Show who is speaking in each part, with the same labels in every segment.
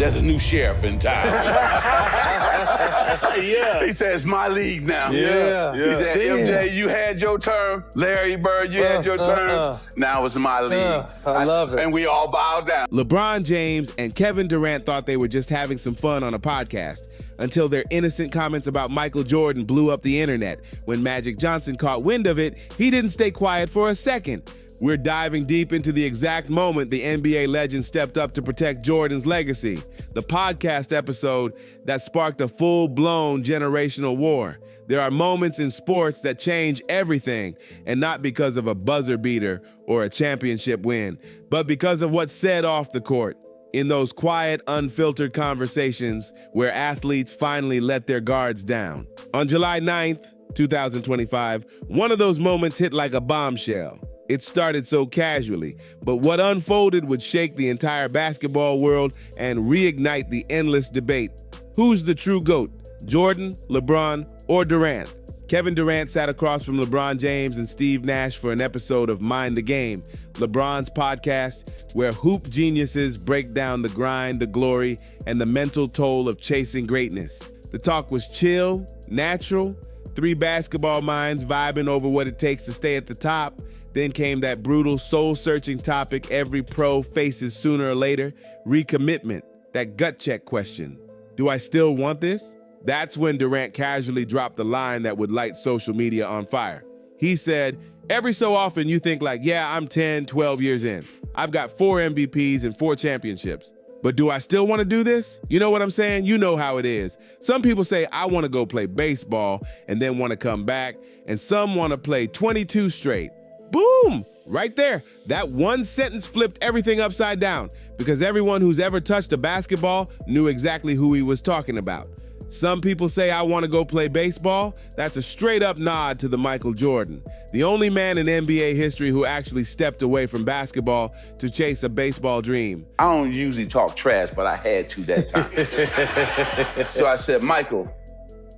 Speaker 1: there's a new sheriff in town.
Speaker 2: Yeah.
Speaker 1: He said, it's my league now.
Speaker 2: Yeah.
Speaker 1: He said, MJ, you had your term. Larry Bird, you had your term. Now it's my league.
Speaker 2: I love it.
Speaker 1: And we all bowed down.
Speaker 3: LeBron James and Kevin Durant thought they were just having some fun on a podcast until their innocent comments about Michael Jordan blew up the internet. When Magic Johnson caught wind of it, he didn't stay quiet for a second. We're diving deep into the exact moment the NBA legend stepped up to protect Jordan's legacy, the podcast episode that sparked a full-blown generational war. There are moments in sports that change everything, and not because of a buzzer beater or a championship win, but because of what's said off the court. In those quiet, unfiltered conversations where athletes finally let their guards down. On July 9th, 2025, one of those moments hit like a bombshell. It started so casually, but what unfolded would shake the entire basketball world and reignite the endless debate. Who's the true GOAT, Jordan, LeBron, or Durant? Kevin Durant sat across from LeBron James and Steve Nash for an episode of Mind the Game, LeBron's podcast, where hoop geniuses break down the grind, the glory, and the mental toll of chasing greatness. The talk was chill, natural, three basketball minds vibing over what it takes to stay at the top. Then came that brutal, soul-searching topic every pro faces sooner or later, recommitment, that gut check question. Do I still want this? That's when Durant casually dropped the line that would light social media on fire. He said, every so often you think like, yeah, I'm 10, 12 years in. I've got 4 MVPs and 4 championships. But do I still want to do this? You know what I'm saying? You know how it is. Some people say, I want to go play baseball and then want to come back. And some want to play 22 straight. Boom! Right there. That one sentence flipped everything upside down because everyone who's ever touched a basketball knew exactly who he was talking about. Some people say, I want to go play baseball. That's a straight up nod to the Michael Jordan, the only man in NBA history who actually stepped away from basketball to chase a baseball dream.
Speaker 1: I don't usually talk trash, but I had to that time. So I said, Michael,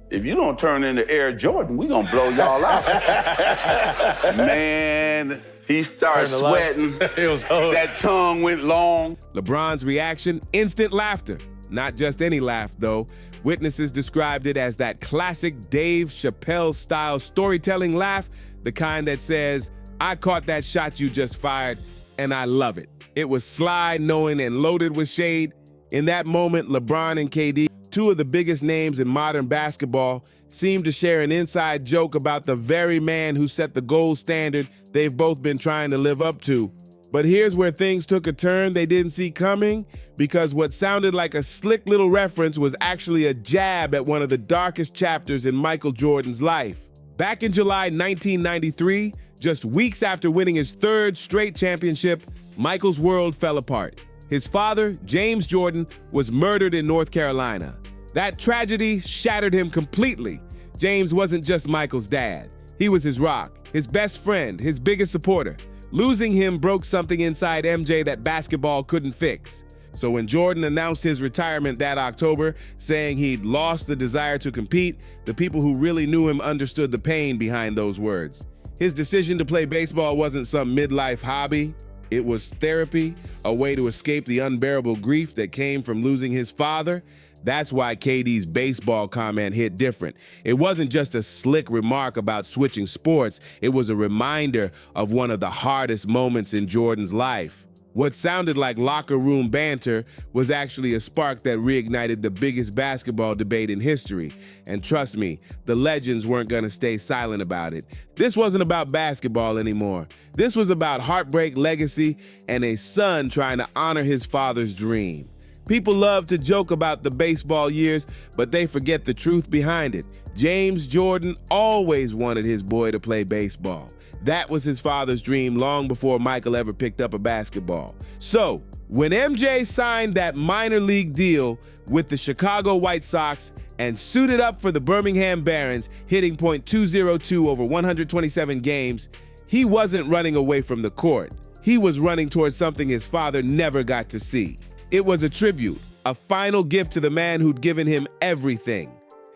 Speaker 1: if you don't turn into Air Jordan, we gonna blow y'all out. Man, he started sweating.
Speaker 2: It was hard.
Speaker 1: That tongue went long.
Speaker 3: LeBron's reaction, instant laughter. Not just any laugh, though. Witnesses described it as that classic Dave Chappelle-style storytelling laugh, the kind that says, I caught that shot you just fired, and I love it. It was sly, knowing, and loaded with shade. In that moment, LeBron and KD, two of the biggest names in modern basketball, seemed to share an inside joke about the very man who set the gold standard they've both been trying to live up to. But here's where things took a turn they didn't see coming, because what sounded like a slick little reference was actually a jab at one of the darkest chapters in Michael Jordan's life. Back in July 1993, just weeks after winning his 3rd straight championship, Michael's world fell apart. His father, James Jordan, was murdered in North Carolina. That tragedy shattered him completely. James wasn't just Michael's dad. He was his rock, his best friend, his biggest supporter. Losing him broke something inside MJ that basketball couldn't fix. So when Jordan announced his retirement that October, saying he'd lost the desire to compete, the people who really knew him understood the pain behind those words. His decision to play baseball wasn't some midlife hobby. It was therapy, a way to escape the unbearable grief that came from losing his father. That's why KD's baseball comment hit different. It wasn't just a slick remark about switching sports. It was a reminder of one of the hardest moments in Jordan's life. What sounded like locker room banter was actually a spark that reignited the biggest basketball debate in history. And trust me, the legends weren't going to stay silent about it. This wasn't about basketball anymore. This was about heartbreak, legacy, and a son trying to honor his father's dream. People love to joke about the baseball years, but they forget the truth behind it. James Jordan always wanted his boy to play baseball. That was his father's dream long before Michael ever picked up a basketball. So, when MJ signed that minor league deal with the Chicago White Sox and suited up for the Birmingham Barons, hitting .202 over 127 games, he wasn't running away from the court. He was running towards something his father never got to see. It was a tribute, a final gift to the man who'd given him everything.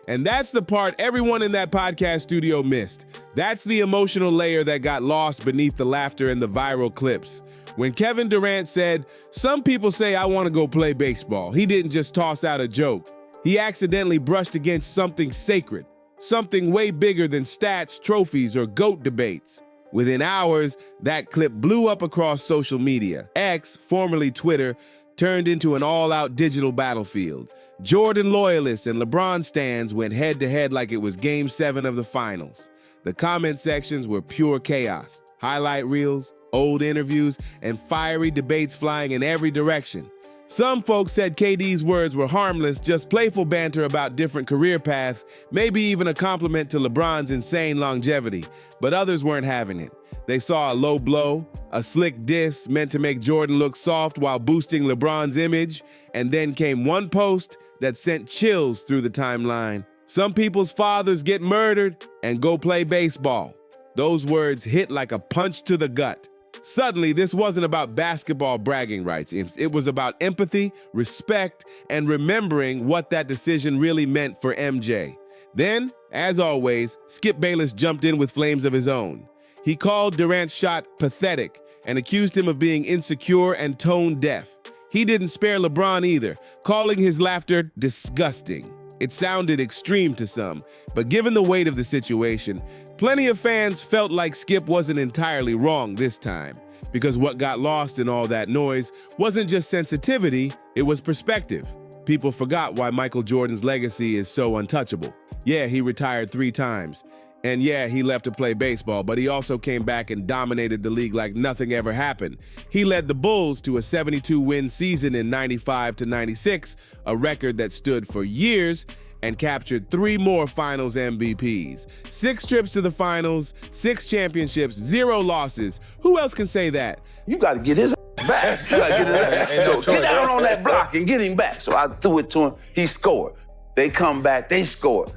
Speaker 3: And that's the part everyone in that podcast studio missed. That's the emotional layer that got lost beneath the laughter and the viral clips. When Kevin Durant said, "Some people say I want to go play baseball," he didn't just toss out a joke. He accidentally brushed against something sacred, something way bigger than stats, trophies, or GOAT debates. Within hours, that clip blew up across social media. X, formerly Twitter, turned into an all-out digital battlefield. Jordan loyalists and LeBron stans went head-to-head like it was Game 7 of the finals. The comment sections were pure chaos. Highlight reels, old interviews, and fiery debates flying in every direction. Some folks said KD's words were harmless, just playful banter about different career paths, maybe even a compliment to LeBron's insane longevity. But others weren't having it. They saw a low blow, a slick diss meant to make Jordan look soft while boosting LeBron's image, and then came one post that sent chills through the timeline. "Some people's fathers get murdered and go play baseball." Those words hit like a punch to the gut. Suddenly, this wasn't about basketball bragging rights. It was about empathy, respect, and remembering what that decision really meant for MJ. Then, as always, Skip Bayless jumped in with flames of his own. He called Durant's shot pathetic and accused him of being insecure and tone deaf. He didn't spare LeBron either, calling his laughter disgusting. It sounded extreme to some, but given the weight of the situation, plenty of fans felt like Skip wasn't entirely wrong this time, because what got lost in all that noise wasn't just sensitivity, it was perspective. People forgot why Michael Jordan's legacy is so untouchable. Yeah, he retired 3 times. And yeah, he left to play baseball, but he also came back and dominated the league like nothing ever happened. He led the Bulls to a 72-win season in 95 to 96, a record that stood for years, and captured 3 more finals MVPs. 6 trips to the finals, 6 championships, 0 losses. Who else can say that?
Speaker 1: You got to get his back. You got to get his ass. So get down on that block and get him back. So I threw it to him. He scored. They come back. They scored.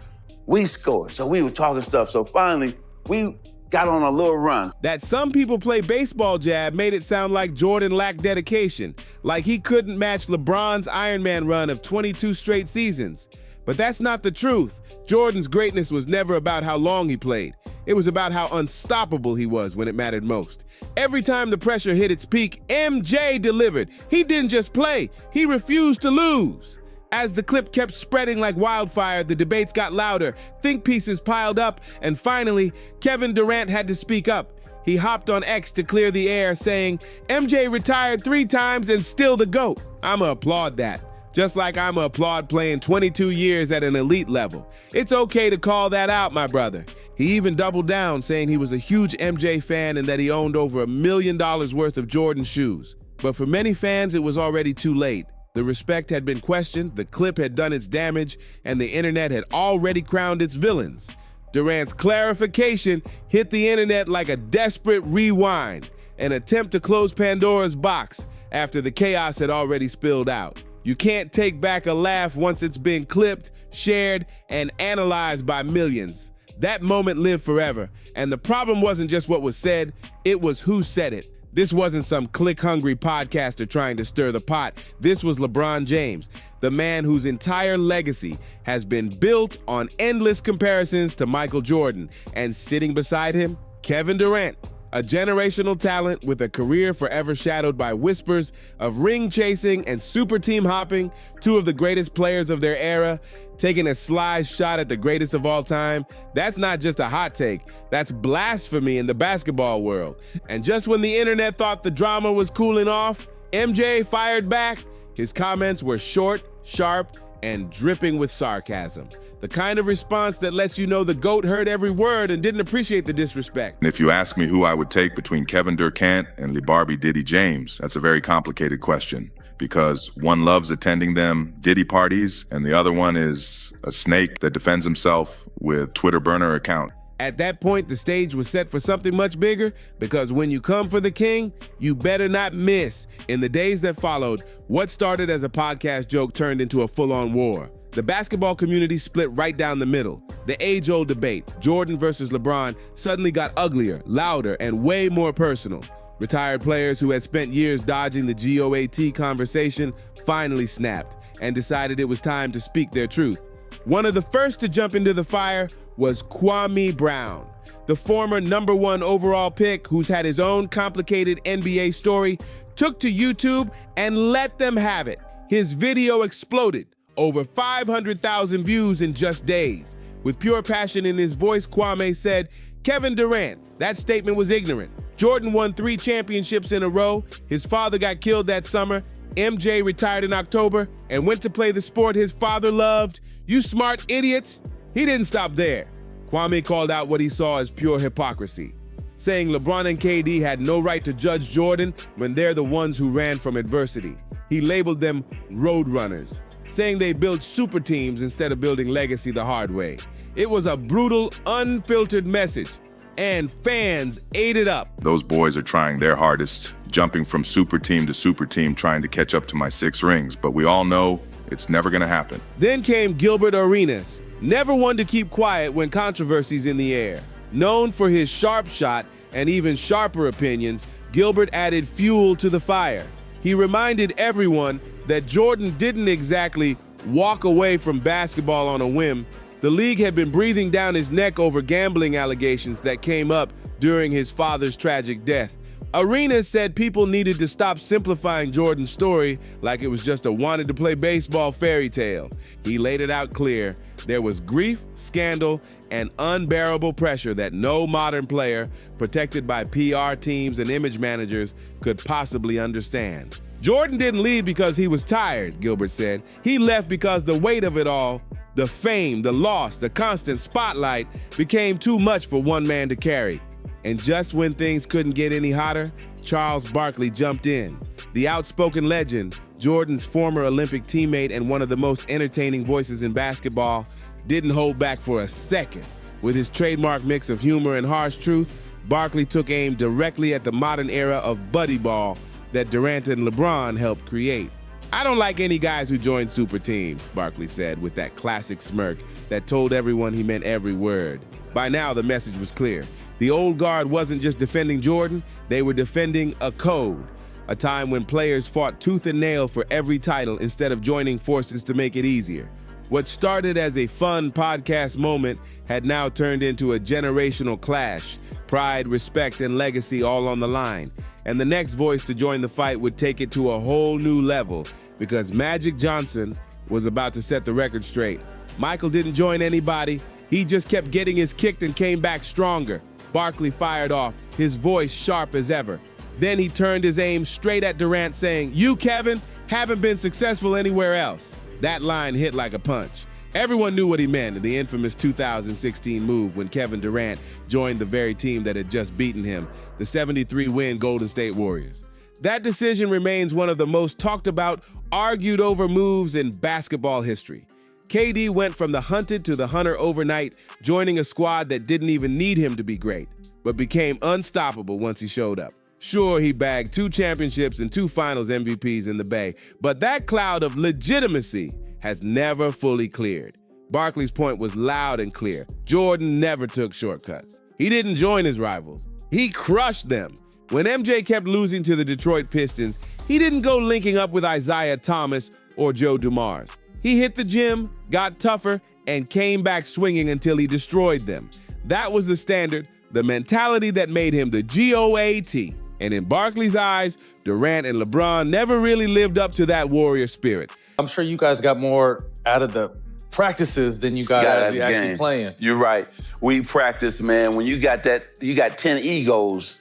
Speaker 1: We scored. So we were talking stuff. So finally, we got on a little run.
Speaker 3: That "some people play baseball" jab made it sound like Jordan lacked dedication, like he couldn't match LeBron's Iron Man run of 22 straight seasons. But that's not the truth. Jordan's greatness was never about how long he played. It was about how unstoppable he was when it mattered most. Every time the pressure hit its peak, MJ delivered. He didn't just play, he refused to lose. As the clip kept spreading like wildfire, the debates got louder, think pieces piled up, and finally, Kevin Durant had to speak up. He hopped on X to clear the air, saying, "MJ retired 3 times and still the GOAT." I'ma applaud that. Just like I'ma applaud playing 22 years at an elite level. It's okay to call that out, my brother. He even doubled down, saying he was a huge MJ fan and that he owned over $1 million worth of Jordan shoes. But for many fans, it was already too late. The respect had been questioned, the clip had done its damage, and the internet had already crowned its villains. Durant's clarification hit the internet like a desperate rewind, an attempt to close Pandora's box after the chaos had already spilled out. You can't take back a laugh once it's been clipped, shared, and analyzed by millions. That moment lived forever, and the problem wasn't just what was said, it was who said it. This wasn't some click-hungry podcaster trying to stir the pot. This was LeBron James, the man whose entire legacy has been built on endless comparisons to Michael Jordan. And sitting beside him, Kevin Durant, a generational talent with a career forever shadowed by whispers of ring chasing and super team hopping, 2 of the greatest players of their era, taking a sly shot at the greatest of all time. That's not just a hot take, that's blasphemy in the basketball world. And just when the internet thought the drama was cooling off, MJ fired back. His comments were short, sharp, and dripping with sarcasm. The kind of response that lets you know the GOAT heard every word and didn't appreciate the disrespect.
Speaker 2: If you ask me who I would take between Kevin Durant and LeBarbie Diddy James, that's a very complicated question, because one loves attending them Diddy parties and the other one is a snake that defends himself with Twitter burner account.
Speaker 3: At that point, the stage was set for something much bigger, because when you come for the king, you better not miss. In the days that followed, what started as a podcast joke turned into a full-on war. The basketball community split right down the middle. The age-old debate, Jordan versus LeBron, suddenly got uglier, louder, and way more personal. Retired players who had spent years dodging the GOAT conversation finally snapped and decided it was time to speak their truth. One of the first to jump into the fire was Kwame Brown. The former #1 overall pick, who's had his own complicated NBA story, took to YouTube and let them have it. His video exploded, over 500,000 views in just days. With pure passion in his voice, Kwame said, "Kevin Durant, that statement was ignorant. Jordan won 3 championships in a row. His father got killed that summer. MJ retired in October and went to play the sport his father loved. You smart idiots." He didn't stop there. Kwame called out what he saw as pure hypocrisy, saying LeBron and KD had no right to judge Jordan when they're the ones who ran from adversity. He labeled them road runners, saying they built super teams instead of building legacy the hard way. It was a brutal, unfiltered message, and fans ate it up.
Speaker 2: Those boys are trying their hardest, jumping from super team to super team, trying to catch up to my 6 rings, but we all know it's never gonna happen.
Speaker 3: Then came Gilbert Arenas, never one to keep quiet when controversy's in the air. Known for his sharp shot and even sharper opinions, Gilbert added fuel to the fire. He reminded everyone that Jordan didn't exactly walk away from basketball on a whim. The league had been breathing down his neck over gambling allegations that came up during his father's tragic death. Arenas said people needed to stop simplifying Jordan's story like it was just a wanted to play baseball fairy tale. He laid it out clear. There was grief, scandal, and unbearable pressure that no modern player, protected by PR teams and image managers, could possibly understand. Jordan didn't leave because he was tired, Gilbert said. He left because the weight of it all, the fame, the loss, the constant spotlight, became too much for one man to carry. And just when things couldn't get any hotter, Charles Barkley jumped in. The outspoken legend, Jordan's former Olympic teammate and one of the most entertaining voices in basketball, didn't hold back for a second. With his trademark mix of humor and harsh truth, Barkley took aim directly at the modern era of buddy ball that Durant and LeBron helped create. "I don't like any guys who join super teams," Barkley said with that classic smirk that told everyone he meant every word. By now, the message was clear. The old guard wasn't just defending Jordan, they were defending a code, a time when players fought tooth and nail for every title instead of joining forces to make it easier. What started as a fun podcast moment had now turned into a generational clash, pride, respect, and legacy all on the line. And the next voice to join the fight would take it to a whole new level, because Magic Johnson was about to set the record straight. Michael didn't join anybody, he just kept getting his kicked and came back stronger. Barkley fired off, his voice sharp as ever. Then he turned his aim straight at Durant, saying, "You, Kevin, haven't been successful anywhere else." That line hit like a punch. Everyone knew what he meant in the infamous 2016 move when Kevin Durant joined the very team that had just beaten him, the 73-win Golden State Warriors. That decision remains one of the most talked about, argued over moves in basketball history. KD went from the hunted to the hunter overnight, joining a squad that didn't even need him to be great, but became unstoppable once he showed up. Sure, he bagged 2 championships and 2 finals MVPs in the Bay, but that cloud of legitimacy has never fully cleared. Barkley's point was loud and clear. Jordan never took shortcuts. He didn't join his rivals. He crushed them. When MJ kept losing to the Detroit Pistons, he didn't go linking up with Isaiah Thomas or Joe Dumars. He hit the gym, got tougher, and came back swinging until he destroyed them. That was the standard, the mentality that made him the GOAT. And in Barkley's eyes, Durant and LeBron never really lived up to that warrior spirit.
Speaker 4: I'm sure you guys got more out of the practices than you got out of the actually playing.
Speaker 1: You're right. We practice, man. When you got 10 egos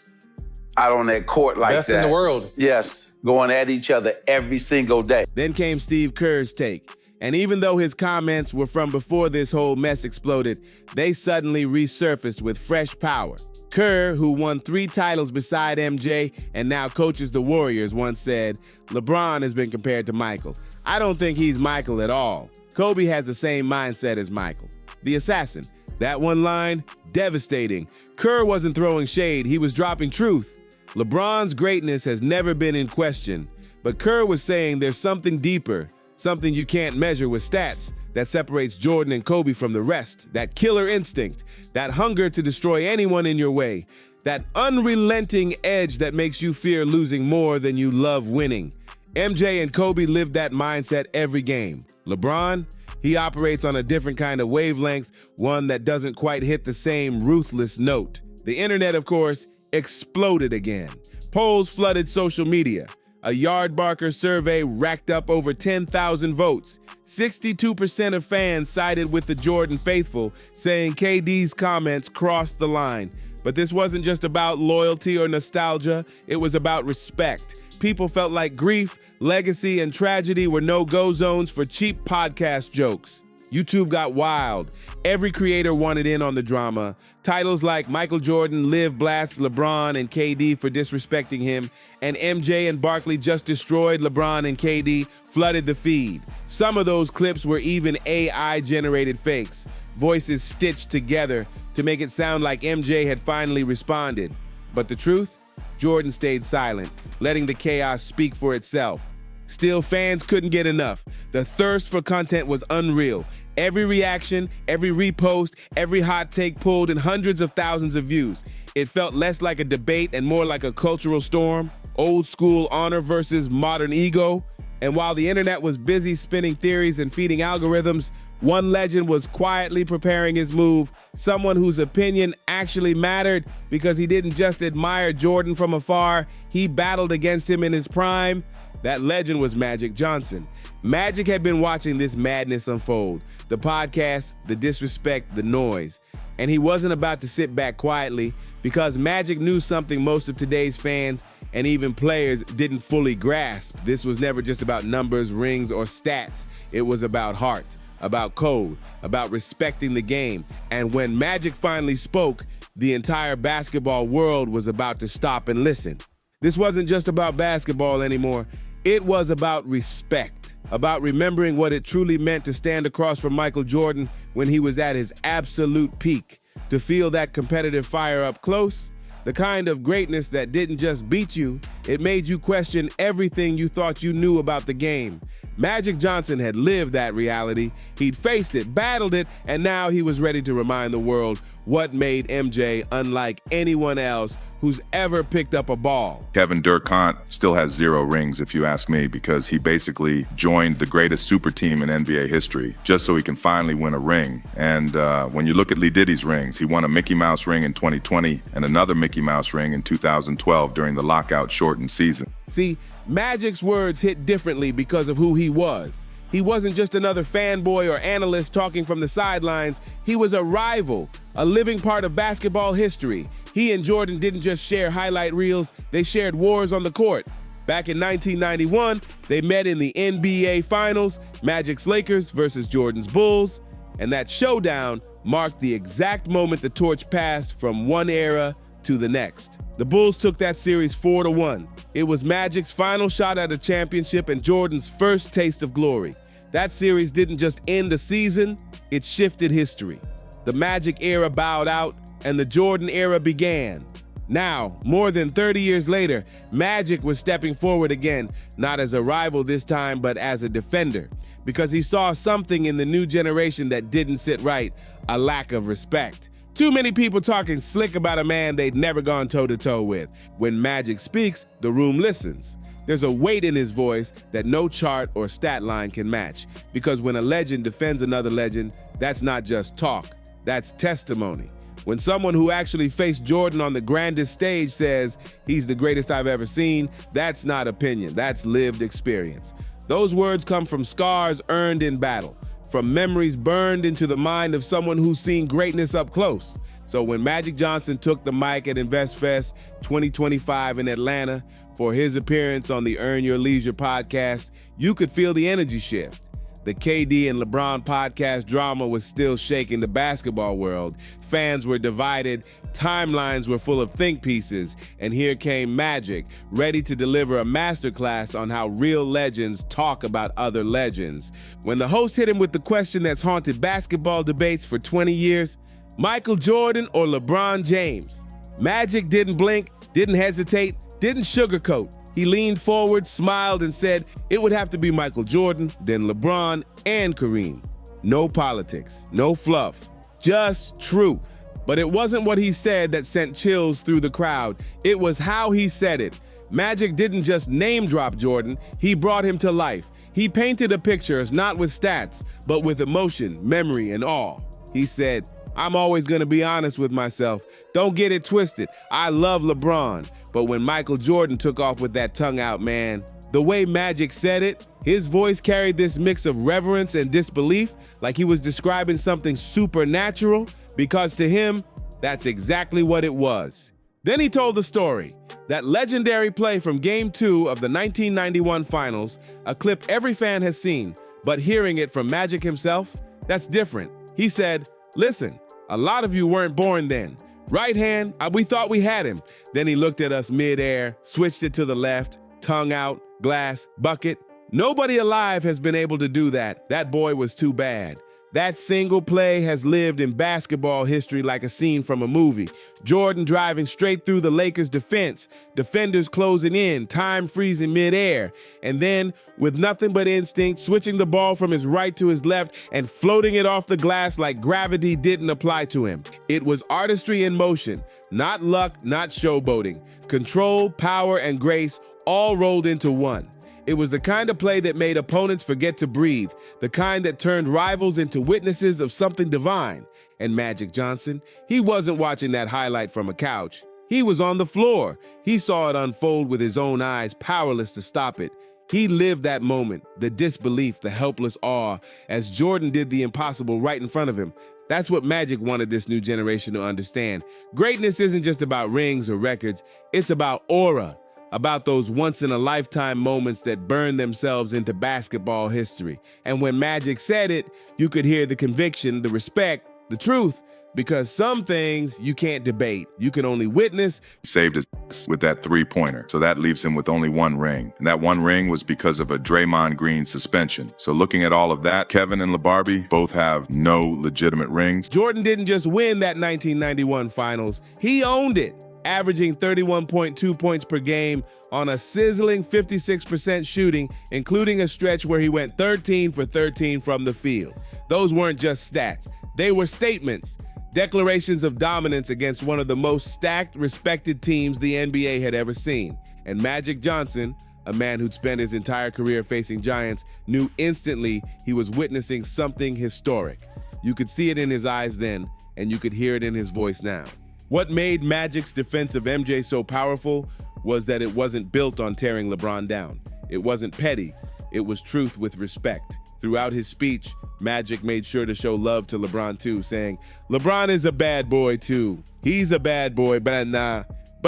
Speaker 1: out on that court like
Speaker 4: Best
Speaker 1: that.
Speaker 4: in the world.
Speaker 1: Yes, going at each other every single day.
Speaker 3: Then came Steve Kerr's take. And even though his comments were from before this whole mess exploded, they suddenly resurfaced with fresh power. Kerr, who won 3 titles beside MJ and now coaches the Warriors, once said, "LeBron has been compared to Michael. I don't think he's Michael at all. Kobe has the same mindset as Michael." The assassin. That one line, devastating. Kerr wasn't throwing shade, he was dropping truth. LeBron's greatness has never been in question, but Kerr was saying there's something deeper, something you can't measure with stats, that separates Jordan and Kobe from the rest, that killer instinct, that hunger to destroy anyone in your way, that unrelenting edge that makes you fear losing more than you love winning. MJ and Kobe lived that mindset every game. LeBron, He operates on a different kind of wavelength, one that doesn't quite hit the same ruthless note. The internet, of course, exploded again. Polls flooded social media. A Yardbarker survey racked up over 10,000 votes. 62% of fans sided with the Jordan faithful, saying KD's comments crossed the line. But this wasn't just about loyalty or nostalgia, it was about respect. People felt like grief, legacy, and tragedy were no-go zones for cheap podcast jokes. YouTube got wild. Every creator wanted in on the drama. Titles like Michael Jordan blasts LeBron and KD for disrespecting him, and MJ and Barkley just destroyed LeBron and KD flooded the feed. Some of those clips were even AI-generated fakes, voices stitched together to make it sound like MJ had finally responded. But the truth? Jordan stayed silent, letting the chaos speak for itself. Still, fans couldn't get enough. The thirst for content was unreal. Every reaction, every repost, every hot take pulled in hundreds of thousands of views. It felt less like a debate and more like a cultural storm. Old school honor versus modern ego. And while the internet was busy spinning theories and feeding algorithms, one legend was quietly preparing his move, someone whose opinion actually mattered because he didn't just admire Jordan from afar, he battled against him in his prime. That legend was Magic Johnson. Magic had been watching this madness unfold, the podcast, the disrespect, the noise. And he wasn't about to sit back quietly because Magic knew something most of today's fans and even players didn't fully grasp. This was never just about numbers, rings, or stats. It was about heart, about code, about respecting the game. And when Magic finally spoke, the entire basketball world was about to stop and listen. This wasn't just about basketball anymore. It was about respect, about remembering what it truly meant to stand across from Michael Jordan when he was at his absolute peak, to feel that competitive fire up close, the kind of greatness that didn't just beat you, it made you question everything you thought you knew about the game. Magic Johnson had lived that reality, he'd faced it, battled it, and now he was ready to remind the world what made MJ unlike anyone else who's ever picked up a ball.
Speaker 2: Kevin Durant still has 0 rings, if you ask me, because he basically joined the greatest super team in NBA history just so he can finally win a ring. And when you look at Lee Diddy's rings, he won a Mickey Mouse ring in 2020 and another Mickey Mouse ring in 2012 during the lockout shortened season.
Speaker 3: See, Magic's words hit differently because of who he was. He wasn't just another fanboy or analyst talking from the sidelines. He was a rival, a living part of basketball history. He and Jordan didn't just share highlight reels, they shared wars on the court. Back in 1991, they met in the NBA Finals, Magic's Lakers versus Jordan's Bulls, and that showdown marked the exact moment the torch passed from one era to the next. The Bulls took that series 4-1. It was Magic's final shot at a championship and Jordan's first taste of glory. That series didn't just end a season, it shifted history. The Magic era bowed out and the Jordan era began. Now, more than 30 years later, Magic was stepping forward again, not as a rival this time, but as a defender, because he saw something in the new generation that didn't sit right, a lack of respect. Too many people talking slick about a man they'd never gone toe-to-toe with. When Magic speaks, the room listens. There's a weight in his voice that no chart or stat line can match, because when a legend defends another legend, that's not just talk, that's testimony. When someone who actually faced Jordan on the grandest stage says, he's the greatest I've ever seen, that's not opinion, that's lived experience. Those words come from scars earned in battle, from memories burned into the mind of someone who's seen greatness up close. So when Magic Johnson took the mic at InvestFest 2025 in Atlanta for his appearance on the Earn Your Leisure podcast, you could feel the energy shift. The KD and LeBron podcast drama was still shaking the basketball world. Fans were divided, timelines were full of think pieces, and here came Magic, ready to deliver a masterclass on how real legends talk about other legends. When the host hit him with the question that's haunted basketball debates for 20 years, Michael Jordan or LeBron James? Magic didn't blink, didn't hesitate, didn't sugarcoat. He leaned forward, smiled, and said it would have to be Michael Jordan, then LeBron, and Kareem. No politics, no fluff, just truth. But it wasn't what he said that sent chills through the crowd. It was how he said it. Magic didn't just name drop Jordan, he brought him to life. He painted a picture not with stats, but with emotion, memory, and awe. He said, "I'm always going to be honest with myself. Don't get it twisted. I love LeBron." But when Michael Jordan took off with that tongue out, man, the way Magic said it, his voice carried this mix of reverence and disbelief, like he was describing something supernatural, because to him, that's exactly what it was. Then he told the story, that legendary play from Game 2 of the 1991 Finals, a clip every fan has seen, but hearing it from Magic himself, that's different. He said, "Listen, a lot of you weren't born then. Right hand, we thought we had him." Then he looked at us midair, switched it to the left, tongue out, glass, bucket. Nobody alive has been able to do that. That boy was too bad. That single play has lived in basketball history like a scene from a movie. Jordan driving straight through the Lakers' defense, defenders closing in, time freezing midair, and then, with nothing but instinct, switching the ball from his right to his left and floating it off the glass like gravity didn't apply to him. It was artistry in motion, not luck, not showboating. Control, power, and grace all rolled into one. It was the kind of play that made opponents forget to breathe, the kind that turned rivals into witnesses of something divine. And Magic Johnson, he wasn't watching that highlight from a couch. He was on the floor. He saw it unfold with his own eyes, powerless to stop it. He lived that moment, the disbelief, the helpless awe, as Jordan did the impossible right in front of him. That's what Magic wanted this new generation to understand. Greatness isn't just about rings or records. It's about aura. About those once-in-a-lifetime moments that burn themselves into basketball history. And when Magic said it, you could hear the conviction, the respect, the truth, because some things you can't debate. You can only witness.
Speaker 2: He saved his with that three-pointer, so that leaves him with only one ring. And that one ring was because of a Draymond Green suspension. So looking at all of that, Kevin and LeBarbie both have no legitimate rings.
Speaker 3: Jordan didn't just win that 1991 Finals, he owned it, averaging 31.2 points per game on a sizzling 56% shooting, including a stretch where he went 13 for 13 from the field. Those weren't just stats. They were statements, declarations of dominance against one of the most stacked, respected teams the NBA had ever seen. And Magic Johnson, a man who'd spent his entire career facing giants, knew instantly he was witnessing something historic. You could see it in his eyes then, and you could hear it in his voice now. What made Magic's defense of MJ so powerful was that it wasn't built on tearing LeBron down. It wasn't petty. It was truth with respect. Throughout his speech, Magic made sure to show love to LeBron too, saying, "LeBron is a bad boy too. He's a bad boy, but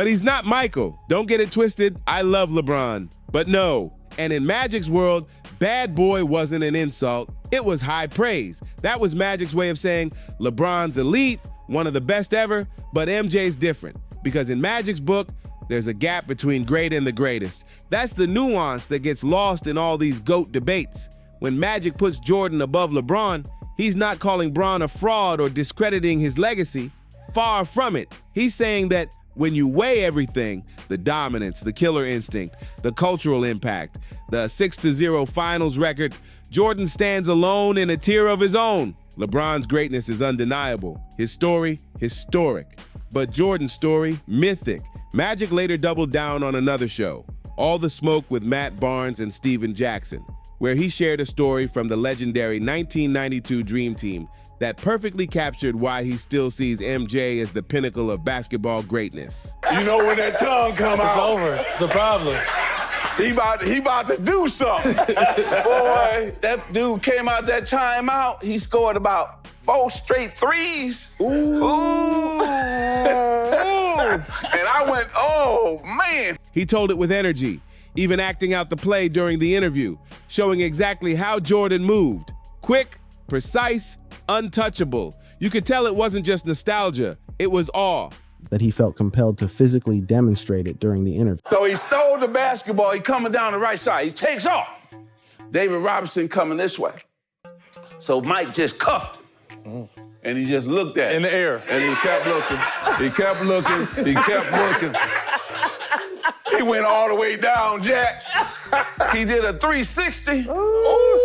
Speaker 3: he's not Michael. Don't get it twisted. I love LeBron." But no. And in Magic's world, bad boy wasn't an insult. It was high praise. That was Magic's way of saying LeBron's elite, one of the best ever, but MJ's different. Because in Magic's book, there's a gap between great and the greatest. That's the nuance that gets lost in all these GOAT debates. When Magic puts Jordan above LeBron, he's not calling Bron a fraud or discrediting his legacy. Far from it. He's saying that when you weigh everything, the dominance, the killer instinct, the cultural impact, the 6-0 finals record, Jordan stands alone in a tier of his own. LeBron's greatness is undeniable. His story, historic. But Jordan's story, mythic. Magic later doubled down on another show, All the Smoke with Matt Barnes and Steven Jackson, where he shared a story from the legendary 1992 Dream Team that perfectly captured why he still sees MJ as the pinnacle of basketball greatness.
Speaker 1: You know when that tongue come out,
Speaker 4: It's over. It's a problem.
Speaker 1: he about to do something. Boy, that dude came out that timeout, he scored about 4 straight threes. Ooh. And I went, oh, man.
Speaker 3: He told it with energy, even acting out the play during the interview, showing exactly how Jordan moved. Quick, precise, untouchable. You could tell it wasn't just nostalgia, it was awe.
Speaker 5: That he felt compelled to physically demonstrate it during the interview.
Speaker 1: So he stole the basketball, he coming down the right side, he takes off. David Robinson coming this way. So Mike just cuffed him. And he just looked at him.
Speaker 4: In the air.
Speaker 1: And he kept looking, he kept looking, he kept looking. He went all the way down, Jack. He did a 360. Ooh,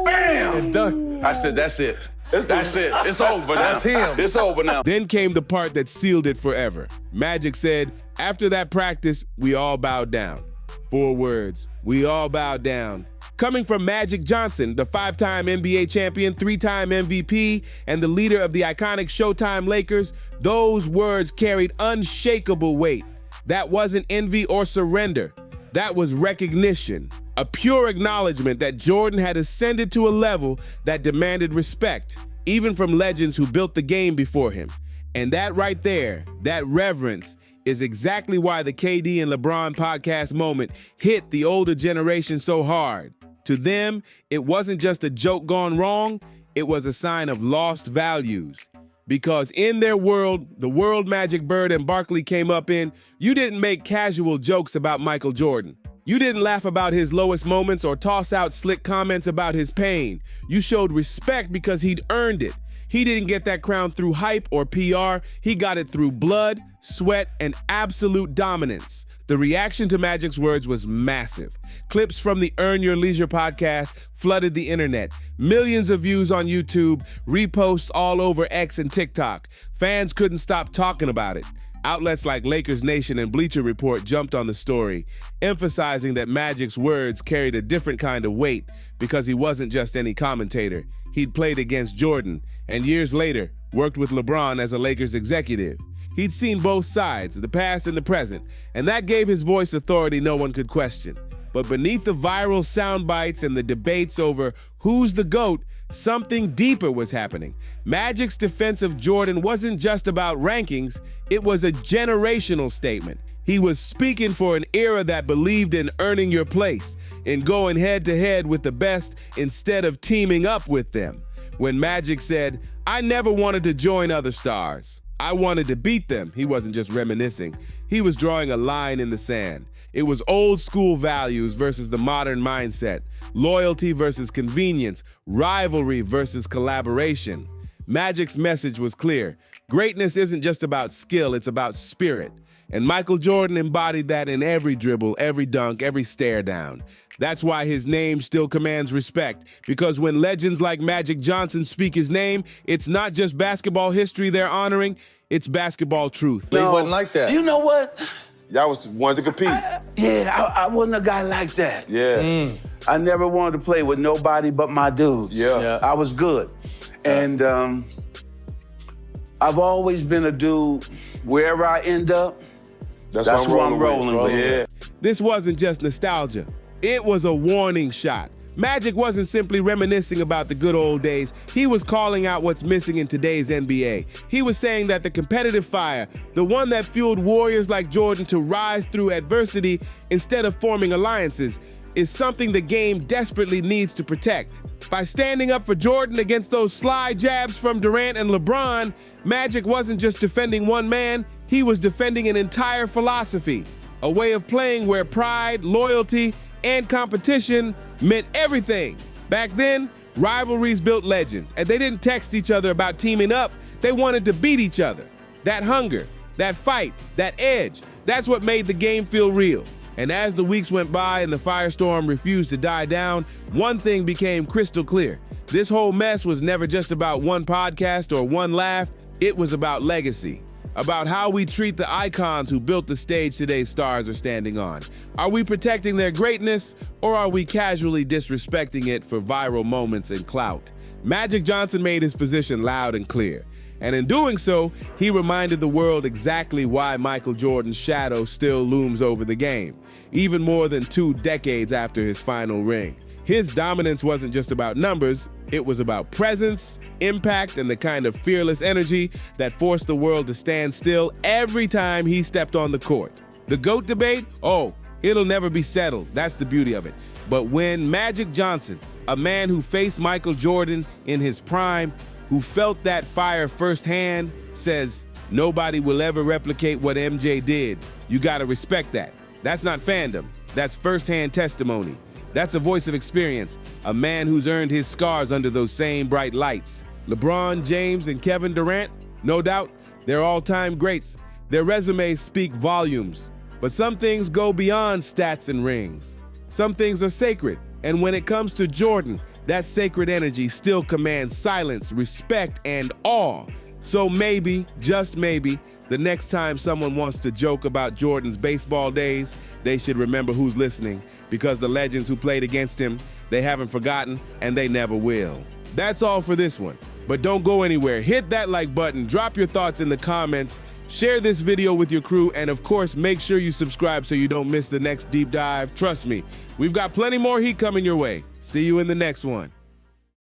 Speaker 1: bam! I said, that's it. That's it. It's over now.
Speaker 4: That's him.
Speaker 1: It's over now.
Speaker 3: Then came the part that sealed it forever. Magic said, after that practice, we all bowed down. 4 words. We all bowed down. Coming from Magic Johnson, the 5-time NBA champion, 3-time MVP, and the leader of the iconic Showtime Lakers, those words carried unshakable weight. That wasn't envy or surrender. That was recognition, a pure acknowledgement that Jordan had ascended to a level that demanded respect, even from legends who built the game before him. And that right there, that reverence, is exactly why the KD and LeBron podcast moment hit the older generation so hard. To them, it wasn't just a joke gone wrong, it was a sign of lost values. Because in their world, the world Magic Bird and Barkley came up in, you didn't make casual jokes about Michael Jordan. You didn't laugh about his lowest moments or toss out slick comments about his pain. You showed respect because he'd earned it. He didn't get that crown through hype or PR. He got it through blood, sweat, and absolute dominance. The reaction to Magic's words was massive. Clips from the Earn Your Leisure podcast flooded the internet. Millions of views on YouTube, reposts all over X and TikTok. Fans couldn't stop talking about it. Outlets like Lakers Nation and Bleacher Report jumped on the story, emphasizing that Magic's words carried a different kind of weight because he wasn't just any commentator. He'd played against Jordan, and years later, worked with LeBron as a Lakers executive. He'd seen both sides, the past and the present, and that gave his voice authority no one could question. But beneath the viral sound bites and the debates over who's the GOAT, something deeper was happening. Magic's defense of Jordan wasn't just about rankings, it was a generational statement. He was speaking for an era that believed in earning your place, in going head-to-head with the best instead of teaming up with them. When Magic said, "I never wanted to join other stars. I wanted to beat them," he wasn't just reminiscing. He was drawing a line in the sand. It was old school values versus the modern mindset, loyalty versus convenience, rivalry versus collaboration. Magic's message was clear. Greatness isn't just about skill, it's about spirit. And Michael Jordan embodied that in every dribble, every dunk, every stare down. That's why his name still commands respect, because when legends like Magic Johnson speak his name, it's not just basketball history they're honoring, it's basketball truth.
Speaker 4: They wasn't like that.
Speaker 1: You know what?
Speaker 6: Y'all wanted to compete.
Speaker 1: I wasn't a guy like that.
Speaker 6: Yeah.
Speaker 1: I never wanted to play with nobody but my dudes.
Speaker 6: Yeah.
Speaker 1: I was good. And I've always been a dude, wherever I end up, that's who I'm rolling with.
Speaker 6: Yeah.
Speaker 3: This wasn't just nostalgia. It was a warning shot. Magic wasn't simply reminiscing about the good old days. He was calling out what's missing in today's NBA. He was saying that the competitive fire, the one that fueled warriors like Jordan to rise through adversity instead of forming alliances, is something the game desperately needs to protect. By standing up for Jordan against those sly jabs from Durant and LeBron, Magic wasn't just defending one man, he was defending an entire philosophy, a way of playing where pride, loyalty, and competition meant everything. Back then, rivalries built legends, and they didn't text each other about teaming up, they wanted to beat each other. That hunger, that fight, that edge, that's what made the game feel real. And as the weeks went by and the firestorm refused to die down, one thing became crystal clear. This whole mess was never just about one podcast or one laugh, it was about legacy. About how we treat the icons who built the stage today's stars are standing on. Are we protecting their greatness, or are we casually disrespecting it for viral moments and clout? Magic Johnson made his position loud and clear. And in doing so, he reminded the world exactly why Michael Jordan's shadow still looms over the game, even more than 2 decades after his final ring. His dominance wasn't just about numbers, it was about presence, impact, and the kind of fearless energy that forced the world to stand still every time he stepped on the court. The GOAT debate? Oh, it'll never be settled. That's the beauty of it. But when Magic Johnson, a man who faced Michael Jordan in his prime, who felt that fire firsthand, says, nobody will ever replicate what MJ did, you gotta respect that. That's not fandom, that's firsthand testimony. That's a voice of experience, a man who's earned his scars under those same bright lights. LeBron James and Kevin Durant, no doubt, they're all-time greats. Their resumes speak volumes. But some things go beyond stats and rings. Some things are sacred, and when it comes to Jordan, that sacred energy still commands silence, respect, and awe. So maybe, just maybe, the next time someone wants to joke about Jordan's baseball days, they should remember who's listening, because the legends who played against him, they haven't forgotten, and they never will. That's all for this one. But don't go anywhere. Hit that like button, drop your thoughts in the comments, share this video with your crew, and of course, make sure you subscribe so you don't miss the next deep dive. Trust me, we've got plenty more heat coming your way. See you in the next one.